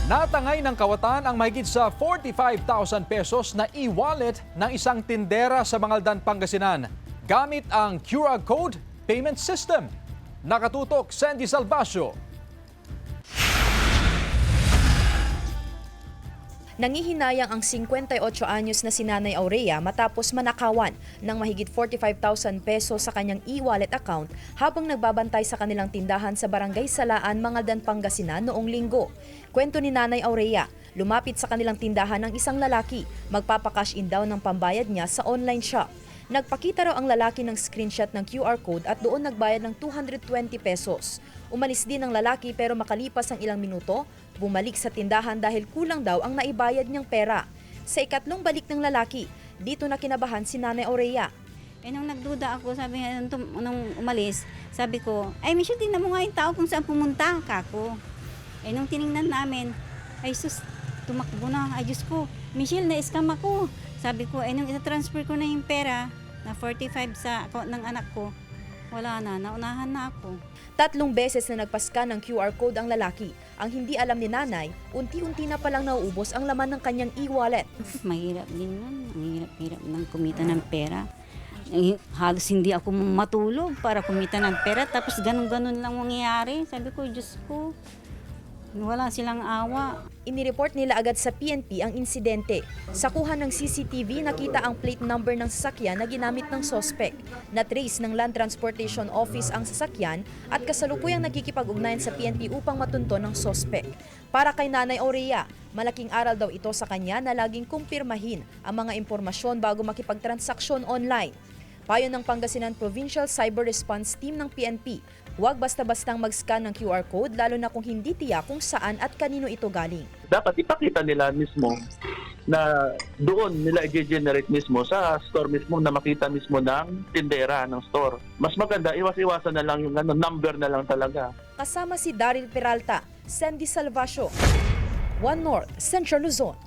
Natangay ng kawatan ang mahigit sa 45,000 pesos na e-wallet ng isang tindera sa Mangaldan, Pangasinan gamit ang QR Code Payment System. Nakatutok, Sandy Salvacio. Nangihinayang ang 58 anyos na si Nanay Aurea matapos manakawan ng mahigit 45,000 pesos sa kanyang e-wallet account habang nagbabantay sa kanilang tindahan sa Barangay Salaan, Mangaldan, Pangasinan noong linggo. Kwento ni Nanay Aurea, lumapit sa kanilang tindahan ng isang lalaki, magpapakash in daw ng pambayad niya sa online shop. Nagpakita raw ang lalaki ng screenshot ng QR code at doon nagbayad ng 220 pesos. Umalis din ang lalaki pero makalipas ang ilang minuto, bumalik sa tindahan dahil kulang daw ang naibayad niyang pera. Sa ikatlong balik ng lalaki, dito na kinabahan si Nanay Aurea. Nung nagduda ako, sabi nga, nung umalis, sabi ko, ay Michelle, tingnan mo nga yung tao kung saan pumunta, kako. Nung tiningnan namin, ay sus, tumakbo na, ay Diyos ko, Michelle, na-scam ako. Sabi ko, nung itatransfer ko na yung pera, na 45 sa account ng anak ko, wala na, naunahan na ako. 3 beses na nagpaska ng QR code ang lalaki. Ang hindi alam ni Nanay, unti-unti na palang nauubos ang laman ng kanyang e-wallet. Mahirap din nun, ang hirap-hirap ng kumita ng pera. Halos hindi ako matulog para kumita ng pera, tapos ganun-ganun lang mangyayari. Sabi ko, Diyos ko, wala silang awa. Inireport nila agad sa PNP ang insidente. Sa kuha ng CCTV, nakita ang plate number ng sasakyan na ginamit ng sospek. Na-trace ng Land Transportation Office ang sasakyan at kasalukuyang nakikipag-ugnayan sa PNP upang matunton ng sospek. Para kay Nanay Aurea, malaking aral daw ito sa kanya na laging kumpirmahin ang mga impormasyon bago makipagtransaksyon online. Payo ng Pangasinan Provincial Cyber Response Team ng PNP, huwag basta-bastang mag-scan ng QR code lalo na kung hindi tiyak kung saan at kanino ito galing. Dapat ipakita nila mismo na doon nila i-generate mismo sa store mismo na makita mismo ng tindera ng store. Mas maganda, iwas-iwasan na lang yung number na lang talaga. Kasama si Daryl Peralta, Sandy Salvacio, One North, Central Luzon.